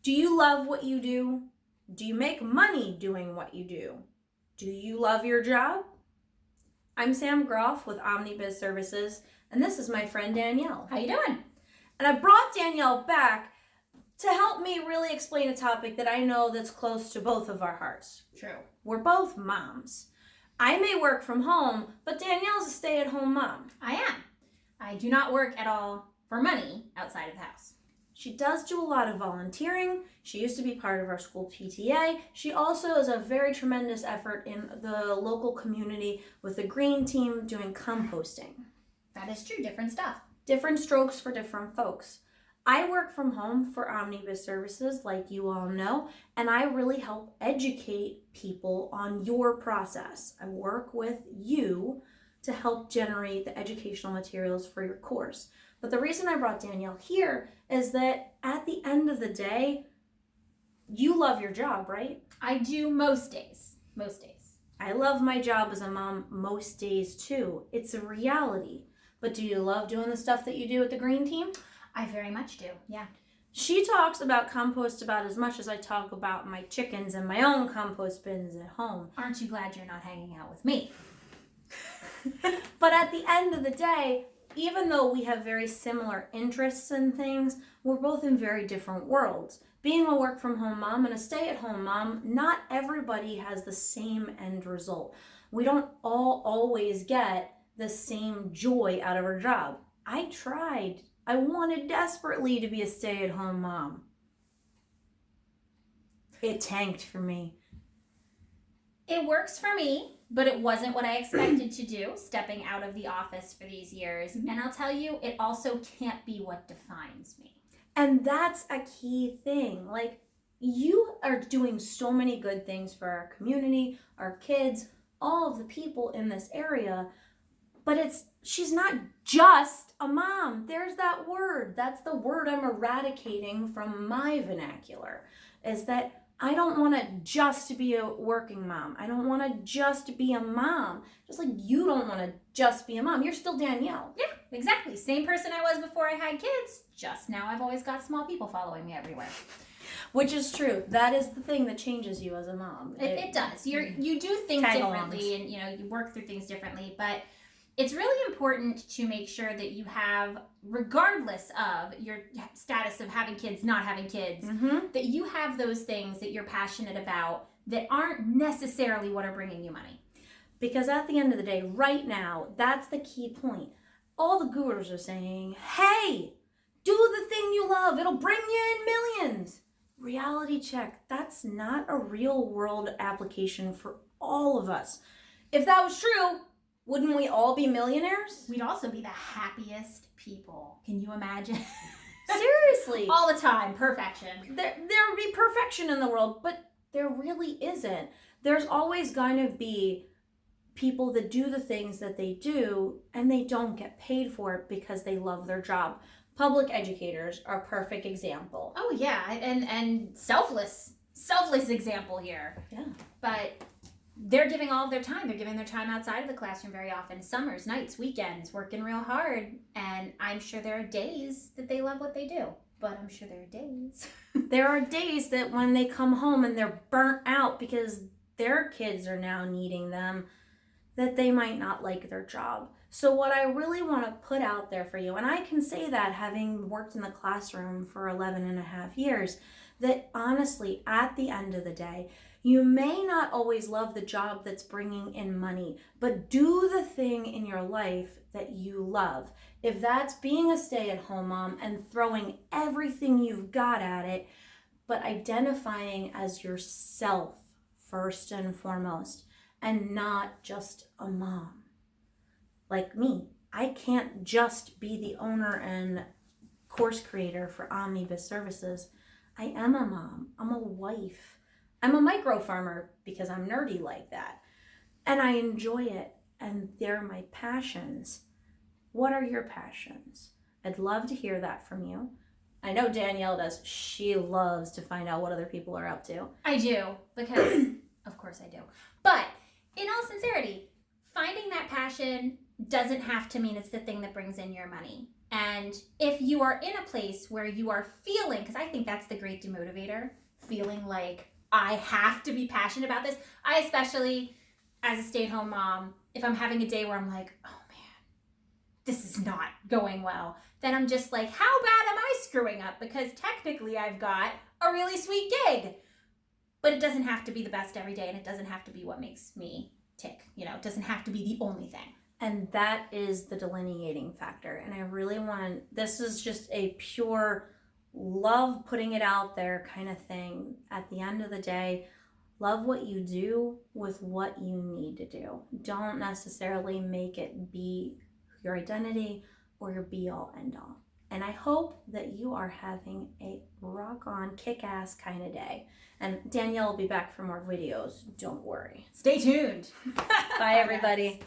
Do you love what you do? Do you make money doing what you do? Do you love your job? I'm Sam Groff with Omnibiz Services, and this is my friend Danielle. How you doing? And I brought Danielle back to help me really explain a topic that I know that's close to both of our hearts. True. We're both moms. I may work from home, but Danielle's a stay-at-home mom. I am. I do not work at all for money outside of the house. She does do a lot of volunteering. She used to be part of our school PTA. She also is a very tremendous effort in the local community with the green team doing composting. That is true. Different stuff. Different strokes for different folks. I work from home for Omnibiz Services, like you all know, and I really help educate people on your process. I work with you to help generate the educational materials for your course. But the reason I brought Danielle here is that at the end of the day, you love your job, right? I do most days. Most days. I love my job as a mom most days too. It's a reality. But do you love doing the stuff that you do with the green team? I very much do, yeah. She talks about compost about as much as I talk about my chickens and my own compost bins at home. Aren't you glad you're not hanging out with me? But at the end of the day, even though we have very similar interests in things, we're both in very different worlds. Being a work-from-home mom and a stay-at-home mom, not everybody has the same end result. We don't all always get the same joy out of our job. I tried. I wanted desperately to be a stay-at-home mom. It tanked for me. It works for me, but it wasn't what I expected to do, stepping out of the office for these years. And I'll tell you, it also can't be what defines me. And that's a key thing. Like, you are doing so many good things for our community, our kids, all of the people in this area. But she's not just a mom. There's that word. That's the word I'm eradicating from my vernacular, is that I don't want to just be a working mom. I don't want to just be a mom. Just like you don't want to just be a mom. You're still Danielle. Yeah, exactly. Same person I was before I had kids. Just now I've always got small people following me everywhere. Which is true. That is the thing that changes you as a mom. It does. You do things differently and you work through things differently, but it's really important to make sure that you have, regardless of your status of having kids, not having kids, that you have those things that you're passionate about that aren't necessarily what are bringing you money. Because at the end of the day, right now, that's the key point. All the gurus are saying, hey, do the thing you love. It'll bring you in millions. Reality check. That's not a real world application for all of us. If that was true, wouldn't we all be millionaires? We'd also be the happiest people. Can you imagine? Seriously. All the time. Perfection. There would be perfection in the world, but there really isn't. There's always going to be people that do the things that they do and they don't get paid for it because they love their job. Public educators are a perfect example. Oh, yeah. And selfless example here. Yeah. But they're giving all of their time. They're giving their time outside of the classroom very often. Summers, nights, weekends, working real hard. And I'm sure there are days that they love what they do. But I'm sure there are days. There are days that when they come home and they're burnt out because their kids are now needing them, that they might not like their job. So what I really want to put out there for you, and I can say that having worked in the classroom for 11 and a half years, that honestly, at the end of the day, you may not always love the job that's bringing in money, but do the thing in your life that you love. If that's being a stay-at-home mom and throwing everything you've got at it, but identifying as yourself first and foremost, and not just a mom. Like me, I can't just be the owner and course creator for Omnibiz Services. I am a mom. I'm a wife. I'm a micro farmer because I'm nerdy like that. And I enjoy it. And they're my passions. What are your passions? I'd love to hear that from you. I know Danielle does. She loves to find out what other people are up to. I do, because of course I do. But in all sincerity, finding that passion doesn't have to mean it's the thing that brings in your money. And if you are in a place where you are feeling, because I think that's the great demotivator, feeling like I have to be passionate about this. I especially, as a stay-at-home mom, if I'm having a day where I'm like, oh man, this is not going well, then I'm just like, how bad am I screwing up? Because technically I've got a really sweet gig. But it doesn't have to be the best every day, and it doesn't have to be what makes me tick. It doesn't have to be the only thing. And that is the delineating factor. And I really this is just a pure love putting it out there kind of thing. At the end of the day, love what you do with what you need to do. Don't necessarily make it be your identity or your be all end all. And I hope that you are having a rock on, kick ass kind of day. And Danielle will be back for more videos. Don't worry. Stay tuned. Bye, everybody.